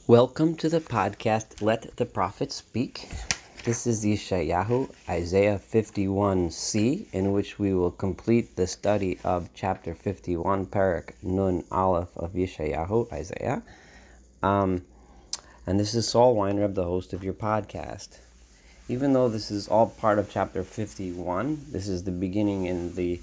Welcome to the podcast, Let the Prophet Speak. This is Yeshayahu, Isaiah 51c, in which we will complete the study of chapter 51, Parak Nun Aleph of Yeshayahu, Isaiah. And this is Saul Weinreb, the host of your podcast. Even though this is all part of chapter 51, this is the beginning in the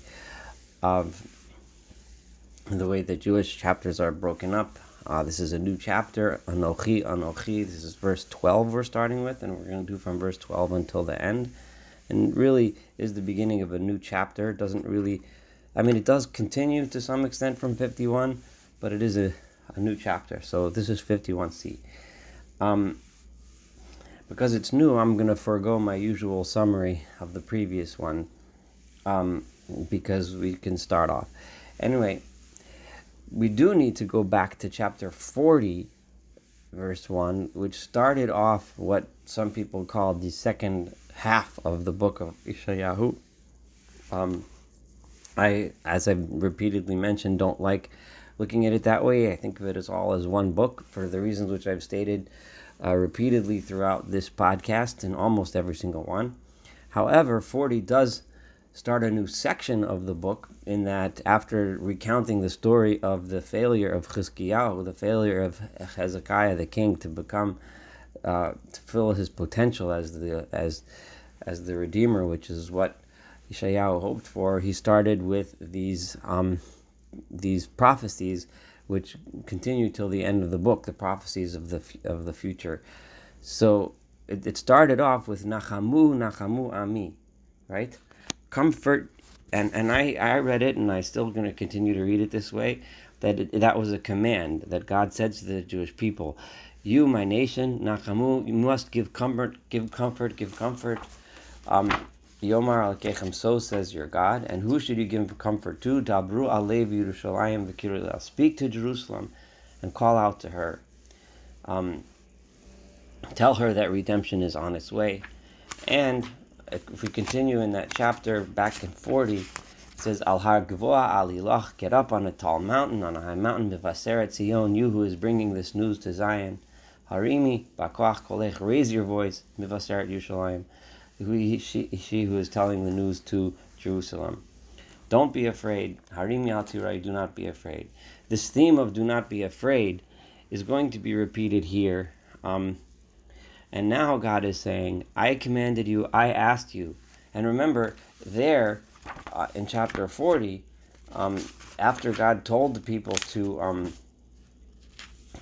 way the Jewish chapters are broken up. This is a new chapter, Anochi, Anochi. This is verse 12 we're starting with, and we're going to do from verse 12 until the end. And really is the beginning of a new chapter. It doesn't really, it does continue to some extent from 51, but it is a new chapter. So this is 51c. Because it's new, I'm going to forego my usual summary of the previous one, because we can start off. Anyway, we do need to go back to chapter 40, verse 1, which started off what some people call the second half of the book of Yeshayahu. I, as I've repeatedly mentioned, don't like looking at it that way. I think of it as all as one book for the reasons which I've stated repeatedly throughout this podcast and almost every single one. However, 40 does start a new section of the book, in that after recounting the story of the failure of Chizkiyahu, the failure of Hezekiah the king to become to fill his potential as the Redeemer, which is what Yeshayahu hoped for, he started with these prophecies which continue till the end of the book, the prophecies of the future. So it started off with Nachamu, Nachamu Ami, right? Comfort, and I read it, and I'm still going to continue to read it this way, that was a command that God said to the Jewish people. You, my nation, Nachamu, you must give comfort, give comfort, give comfort. Yomar al-Kechem, so says your God. And who should you give comfort to? Dabru alev Yerushalayim v'kirullah. Speak to Jerusalem and call out to her. Tell her that redemption is on its way. And if we continue in that chapter back in 40, it says, Al har gvoa al ilach, get up on a tall mountain, on a high mountain, b'vaseret Zion, you who is bringing this news to Zion. Harimi, b'koach kolech, raise your voice, b'vaseret Yerushalayim, she who is telling the news to Jerusalem. Don't be afraid. Harimi al tirai, do not be afraid. This theme of do not be afraid is going to be repeated here. And now God is saying, I commanded you, I asked you. And remember, there, in chapter 40, after God told the people to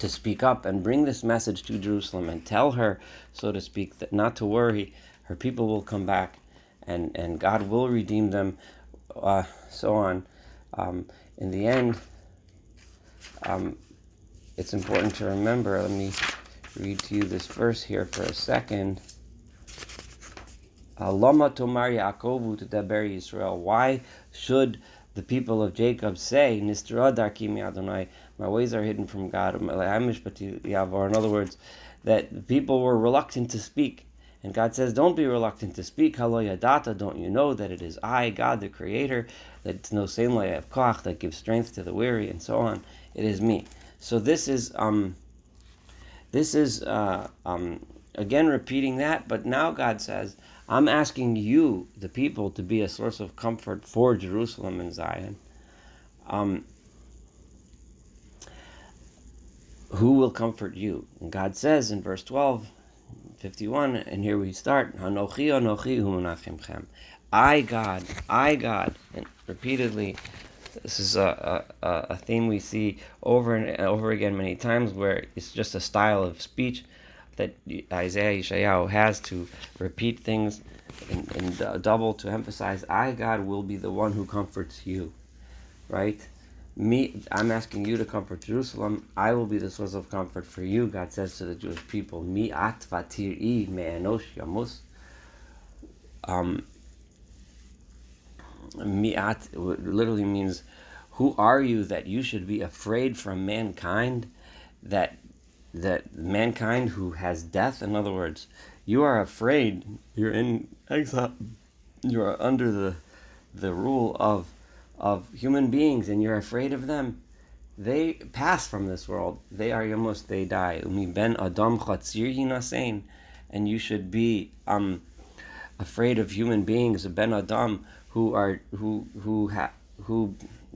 speak up and bring this message to Jerusalem and tell her, so to speak, that not to worry, her people will come back and God will redeem them, so on. In the end, it's important to remember, let me read to you this verse here for a second. Lama tomar Yaakovu tedaber Yisrael. Why should the people of Jacob say, Nistra darki mi'Adonai, my ways are hidden from God? In other words, that the people were reluctant to speak. And God says, don't be reluctant to speak. Halo yadata, don't you know that it is I, God the Creator, that no sein la yav koach, that gives strength to the weary, and so on. It is me. So this is again repeating that, but now God says, I'm asking you, the people, to be a source of comfort for Jerusalem and Zion. Who will comfort you? And God says in verse 12, 51, and here we start, Hanochi, Anochi, hu menachemchem. I, God, and repeatedly, this is a theme we see over and over again many times, where it's just a style of speech that Isaiah Yeshayahu has to repeat things and double to emphasize. I, God, will be the one who comforts you, right? I'm asking you to comfort Jerusalem. I will be the source of comfort for you. God says to the Jewish people, Mi'at vatiri me'enosh yamus. Mi'at literally means, who are you that you should be afraid from mankind, that mankind who has death? In other words, you are afraid, you're in exile, you are under the rule of human beings, and you're afraid of them. they pass from this world. They are yamos, they die. Umi ben adam chatzir hinasein, and you should be afraid of human beings, a ben adam who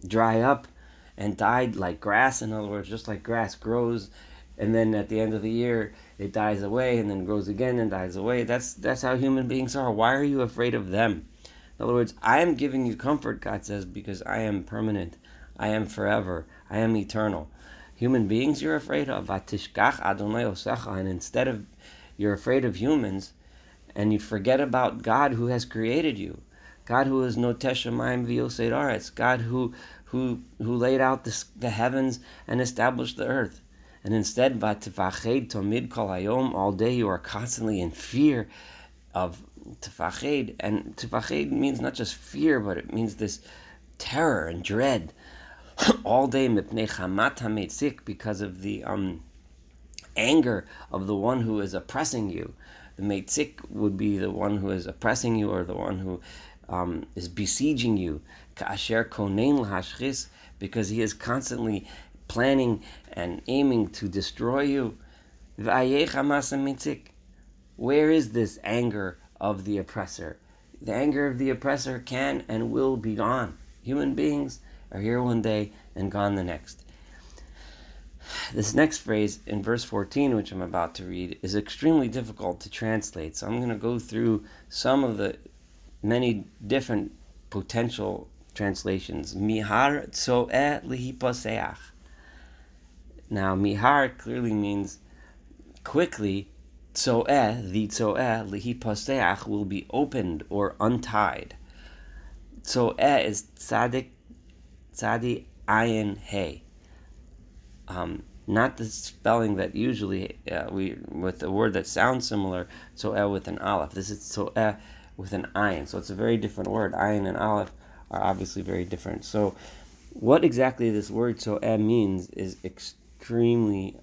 dry up and died like grass. In other words, just like grass grows, and then at the end of the year it dies away, and then grows again and dies away. That's how human beings are. Why are you afraid of them? In other words, I am giving you comfort, God says, because I am permanent. I am forever. I am eternal. Human beings you're afraid of. Vatishkach Adonai Osecha. And instead of you're afraid of humans, and you forget about God who has created you. God who is Noteh Shamayim v'Yosei Haaretz. God who laid out the heavens and established the earth. And instead, Vatifached Tomid Kol Hayom, all day you are constantly in fear of Tifached. And Tifached means not just fear, but it means this terror and dread. All day mipnei chamat hametzik, because of the anger of the one who is oppressing you. The metzik would be the one who is oppressing you, or the one who is besieging you. Ka'asher konein lahashchis, because he is constantly planning and aiming to destroy you. V'ayech hamas hametzik. Where is this anger of the oppressor? The anger of the oppressor can and will be gone. Human beings are here one day and gone the next. This next phrase in verse 14, which I'm about to read, is extremely difficult to translate. So I'm going to go through some of the many different potential translations. Mihar tzo'eh lihiposeach. Now, mihar clearly means quickly. Tzo'eh, the tzo'eh, lihiposeach, will be opened or untied. Tzo'eh is tzadi ayin hey. Not the spelling that usually we with a word that sounds similar, tzo'eh with an aleph. This is tzo'eh with an ayin. So it's a very different word. Ayin and aleph are obviously very different. So what exactly this word tzo'eh means is extremely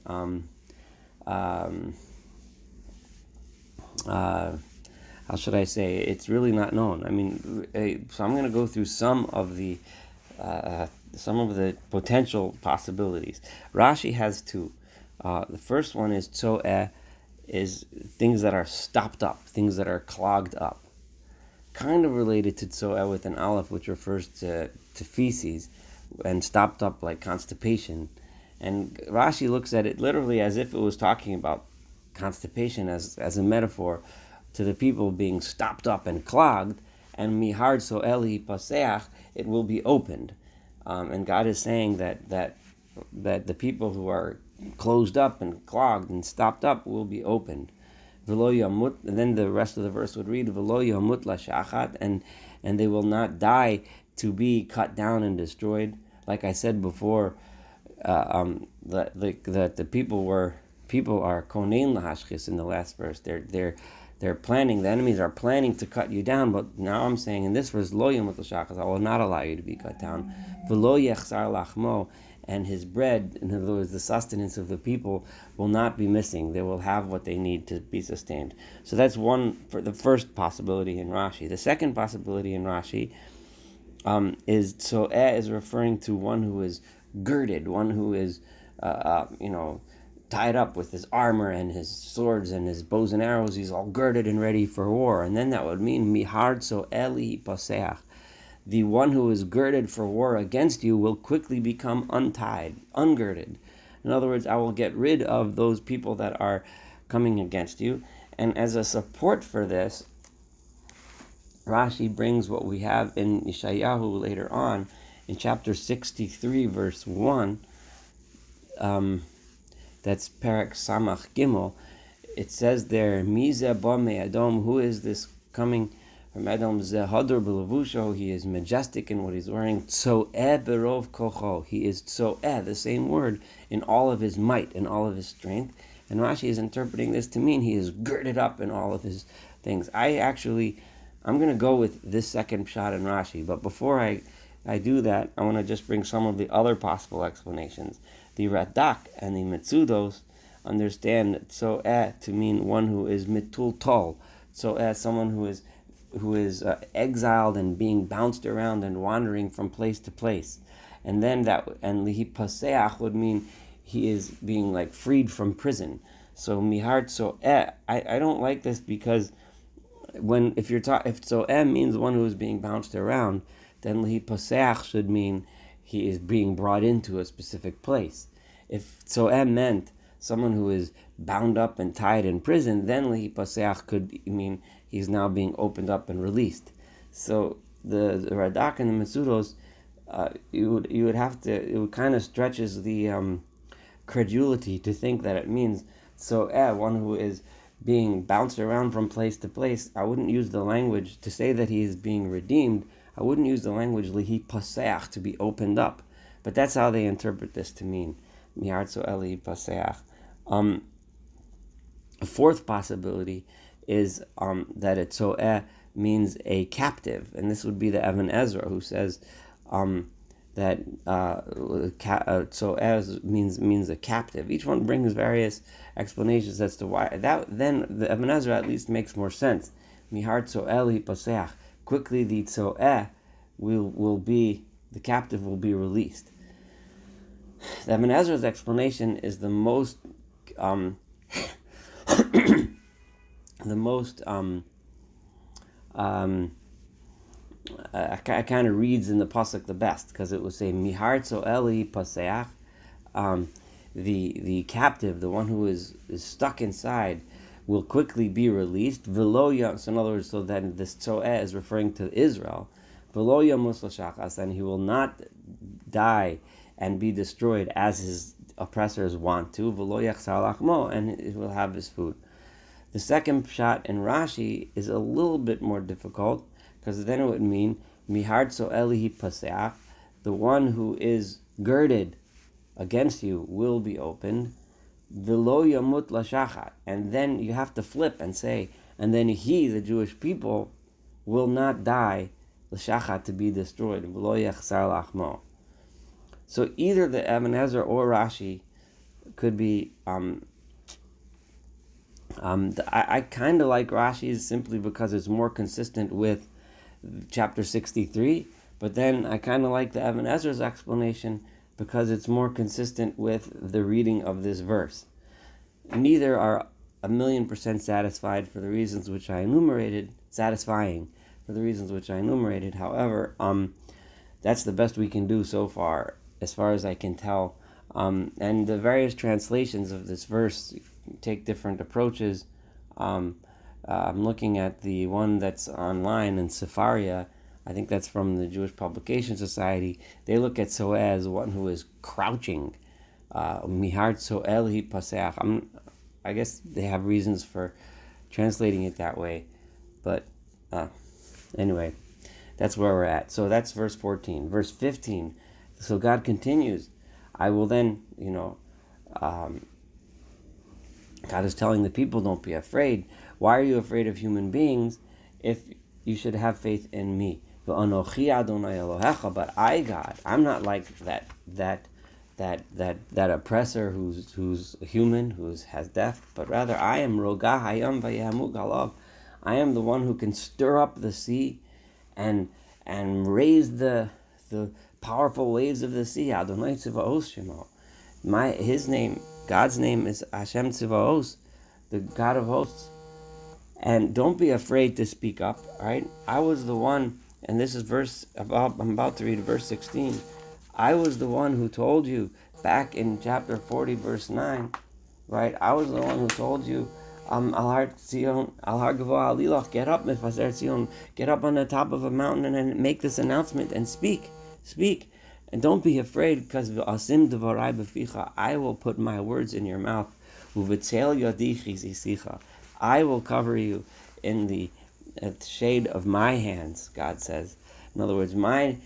how should I say? It's really not known. I mean, so I'm going to go through some of the potential possibilities. Rashi has two. The first one is tzo'eh, is things that are stopped up, things that are clogged up. Kind of related to tzo'eh with an aleph, which refers to feces and stopped up like constipation. And Rashi looks at it literally as if it was talking about constipation as a metaphor to the people being stopped up and clogged, and mihar tzo'eh lihiposeach, it will be opened. And God is saying that the people who are closed up and clogged and stopped up will be opened. V'lo yamut, and then the rest of the verse would read, V'lo yamut lashachat, and they will not die to be cut down and destroyed. Like I said before, that the people are konein lahashchis in the last verse. They're planning. The enemies are planning to cut you down. But now I'm saying in this verse, lo yamut l'shachas, I will not allow you to be cut down. V'lo yechsar lachmo, and his bread, in other words, the sustenance of the people, will not be missing. They will have what they need to be sustained. So that's one for the first possibility in Rashi. The second possibility in Rashi is tzo'eh is referring to one who is girded, one who is tied up with his armor and his swords and his bows and arrows. He's all girded and ready for war. And then that would mean mihar tzo'eh lihiposeach. The one who is girded for war against you will quickly become untied, ungirded. In other words, I will get rid of those people that are coming against you. And as a support for this, Rashi brings what we have in Yeshayahu later on, in chapter 63, verse 1, that's Perek Samach Gimel. It says there, Mizeh ba me'adom, who is this coming from Edom? Zehadur b'levusho, he is majestic in what he's wearing. Tzo'eh berov kocho, he is tzo'eh, the same word, in all of his might, in all of his strength. And Rashi is interpreting this to mean he is girded up in all of his things. I'm going to go with this second shot in Rashi, but before I do that, I want to just bring some of the other possible explanations. The Radak and the Metzudos understand tzo'eh to mean one who is mitul tol. Tzo'eh, someone who is exiled and being bounced around and wandering from place to place. and then lihi paseach would mean he is being like freed from prison. So mihar tzoeh, I don't like this because if tzoeh means one who is being bounced around, then lihi paseach should mean he is being brought into a specific place. If tzoeh meant someone who is bound up and tied in prison, then lihi paseach could mean he's now being opened up and released. So the Radak and the Metzudos, you would have to, it would kind of stretches the credulity to think that it means one who is being bounced around from place to place. I wouldn't use the language to say that he is being redeemed. I wouldn't use the language lihi paseach, to be opened up. But that's how they interpret this to mean mihar tzoeh lihi paseach. A fourth possibility is that a tzoeh means a captive, and this would be the Even Ezra, who says that tzoeh means a captive. Each one brings various explanations as to why. Then the Even Ezra at least makes more sense. Mihar tzoeh lihi paseach. Quickly the tzoeh the captive will be released. The Even Ezra's explanation is the most kind of reads in the pasuk the best, because it will say mihar tzoeh lihi paseach, the captive, the one who is stuck inside, will quickly be released. So in other words, so that this tzoeh is referring to Israel. V'lo yamus l'shachas, and he will not die and be destroyed as his oppressors want to. V'lo yachsar lachmo, and he will have his food. The second shot in Rashi is a little bit more difficult, because then it would mean mihar tzoeh lihi paseach, the one who is girded against you will be opened. V'lo yamut l'shachat, and then you have to flip and say, and then he, the Jewish people, will not die l'shachat, to be destroyed. V'lo yachsar lachmo. So either the Even Ezra or Rashi could be. I kind of like Rashi's simply because it's more consistent with chapter 63, but then I kind of like the Even Ezra's explanation because it's more consistent with the reading of this verse. Neither are 1,000,000% satisfied for the reasons which I enumerated, satisfying for the reasons which I enumerated. However, that's the best we can do so far as I can tell. And the various translations of this verse take different approaches. I'm looking at the one that's online in Sefaria. I think that's from the Jewish Publication Society. They look at tzoeh as one who is crouching. Mihar tzoeh lihi paseach. I guess they have reasons for translating it that way. But anyway, that's where we're at. So that's verse 14. Verse 15. So God continues. I will then, God is telling the people, don't be afraid. Why are you afraid of human beings if you should have faith in me? But I, God, I'm not like that oppressor who's human, who has death, but rather I am Rogah Hayam Vayamuk Alav. I am the one who can stir up the sea and raise the powerful waves of the sea. Adonai Tzivaos Shemo. His name, God's name, is Hashem Tzivaos, the God of hosts. And don't be afraid to speak up. All right, I was the one, and this is I'm about to read verse 16. I was the one who told you back in chapter 40, verse 9. Right, I was the one who told you, Al Har Tzion, Al Har Gavoa Alilach, get up, Mefaser Tzion, get up on the top of a mountain and make this announcement and speak, and don't be afraid, because Asim Devarai Beficha, I will put my words in your mouth. Uvetzel Yadichi Zisicha, I will cover you in the shade of my hands. God says. In other words, my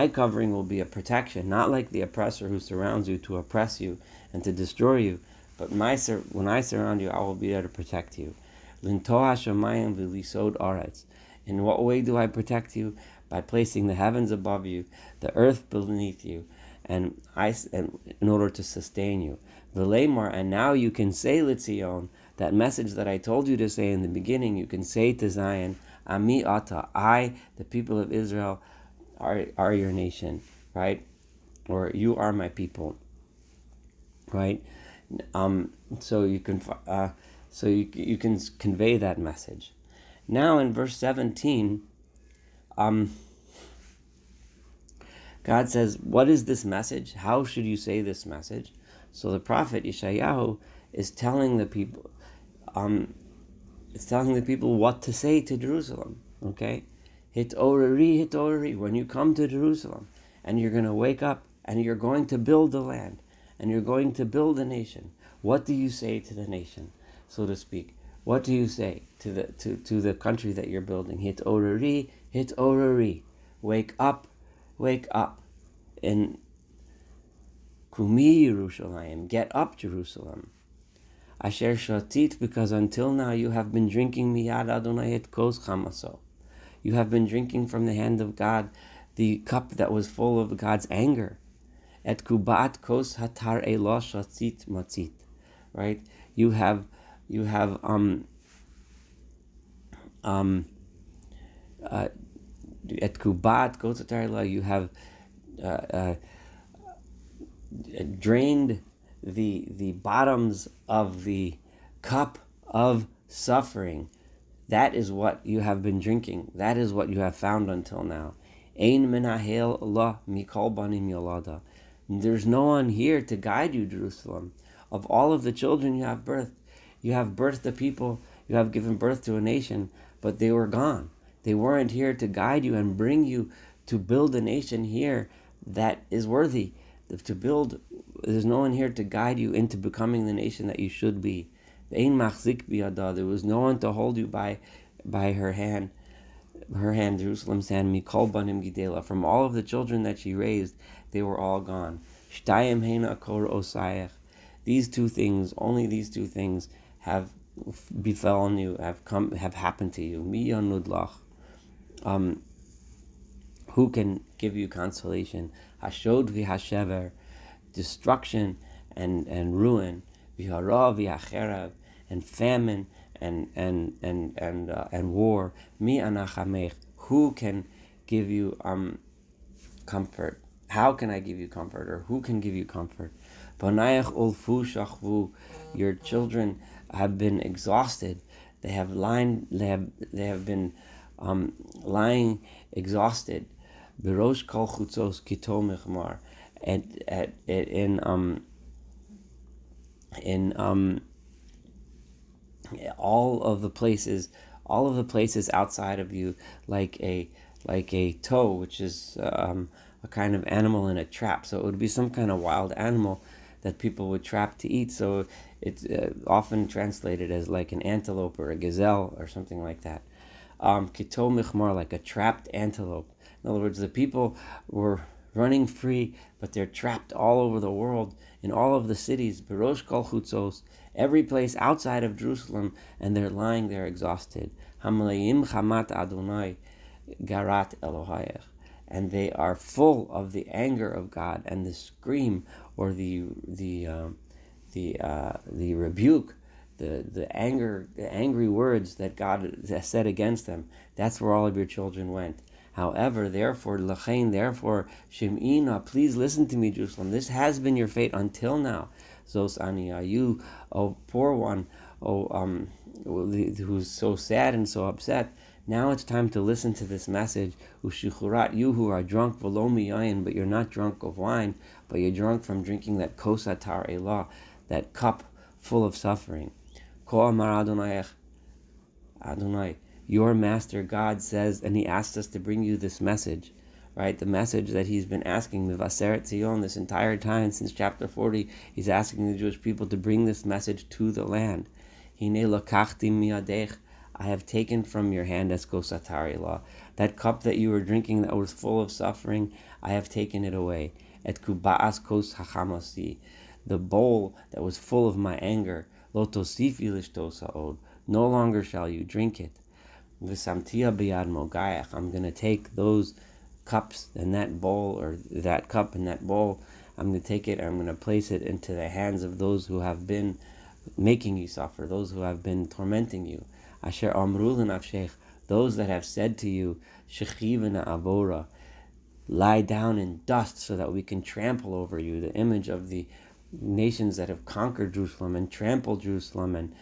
covering will be a protection, not like the oppressor who surrounds you to oppress you and to destroy you. But when I surround you, I will be there to protect you. Lintoa Shamayim v'lisod aretz. In what way do I protect you? By placing the heavens above you, the earth beneath you, and in order to sustain you. V'leimar, and now you can say L'Tzion, that message that I told you to say in the beginning, you can say to Zion, Ami Ata, I, the people of Israel, are your nation, right? or you are my people, right? So you can you can convey that message. Now in verse 17, God says, what is this message? How should you say this message? So the prophet Yeshayahu is telling the people, what to say to Jerusalem. Okay, Hitorari, Hitorari. When you come to Jerusalem, and you're going to wake up, and you're going to build the land, and you're going to build a nation. What do you say to the nation, so to speak? What do you say to the country that you're building? Hitorari, Hitorari. Wake up, wake up. In Kumi Yerushalayim, get up, Jerusalem. Asher shatit, because until now you have been drinking miyad Adonai et kos chamaso. You have been drinking from the hand of God the cup that was full of God's anger. Et kubat kos hatar elah shatit matzit. Right? You have et kubat kos hatar elah. You have drained the bottoms of the cup of suffering. That is what you have been drinking. That is what you have found until now. Ein menahel Allah mikol banim yolada. There's no one here to guide you, Jerusalem. Of all of the children you have birthed a people, you have given birth to a nation, but they were gone. They weren't here to guide you and bring you to build a nation here that is worthy. To build, there's no one here to guide you into becoming the nation that you should be. There was no one to hold you by her hand, Jerusalem's hand. Mikol banim gidela. From all of the children that she raised, they were all gone. Shtayim heina kor osayach. These two things, only these two things, have befallen you, have happened to you. Mi yanudlach. Who can give you consolation? Hashod v'hashever, destruction and ruin, v'hara v'acherav, and famine and war. Mi anachamech. Who can give you comfort? How can I give you comfort, or who can give you comfort? Banayach ulfu shachvu. Your children have been exhausted. They have been lying exhausted. Birosh kol chutzos kito mechmar, in all of the places outside of you, like a toe, which is a kind of animal in a trap. So it would be some kind of wild animal that people would trap to eat. So it's often translated as like an antelope or a gazelle or something like that. Kito mechmar, like a trapped antelope. In other words, the people were running free, but they're trapped all over the world, in all of the cities, Berosh Kol Chutzos, every place outside of Jerusalem, and they're lying there exhausted. Hamaleim Chamat Adonai Garat Elohayach. And they are full of the anger of God, and the scream, or the rebuke, the angry words that God said against them. That's where all of your children went. However, therefore, Shem'ina, please listen to me, Jerusalem. This has been your fate until now. Zos Aniya, you, oh poor one, who's so sad and so upset. Now it's time to listen to this message. Ushichurat, you who are drunk, v'lo miyayin, but you're not drunk of wine, but you're drunk from drinking that kosatar elah, that cup full of suffering. Ko amar Adonai, your master God says, and he asked us to bring you this message, right? The message that he's been asking Mivaseret Zion this entire time since chapter 40. He's asking the Jewish people to bring this message to the land. Hine lakachti miadech, I have taken from your hand eskosatar elah, that cup that you were drinking that was full of suffering. I have taken it away. Et kubaas kos hachamasi, the bowl that was full of my anger. Lo tosifi lishtosa od, no longer shall you drink it. V'samtia biyad mogayach, I'm going to take those cups and that bowl, or that cup and that bowl, I'm going to take it and I'm going to place it into the hands of those who have been making you suffer, those who have been tormenting you. Asher amru l'nafshech, those that have said to you, shechivena avora, lie down in dust so that we can trample over you. The image of the nations that have conquered Jerusalem and trampled Jerusalem and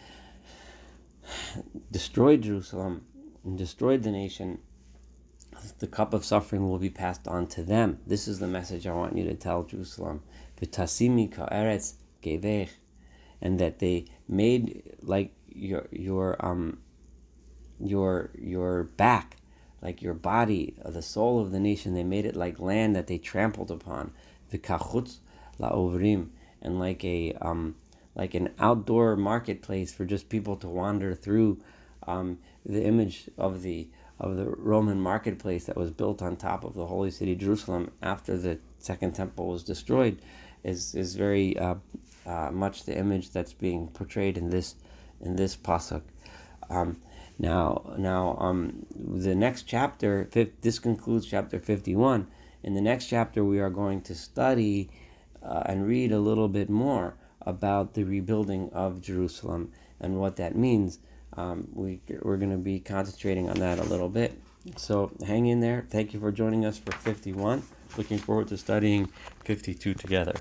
destroyed Jerusalem and destroyed the nation. The cup of suffering will be passed on to them. This is the message I want you to tell Jerusalem. V'tasimi ka'eretz gevech, and that they made like your back, like your body, the soul of the nation. They made it like land that they trampled upon. V'kachutz la'ovrim, and like an outdoor marketplace for just people to wander through. The image of the Roman marketplace that was built on top of the holy city Jerusalem after the Second Temple was destroyed is very much the image that's being portrayed in this pasuk. The next chapter, this concludes chapter 51. In the next chapter, we are going to study and read a little bit more about the rebuilding of Jerusalem and what that means. We're going to be concentrating on that a little bit. So hang in there. Thank you for joining us for 51. Looking forward to studying 52 together.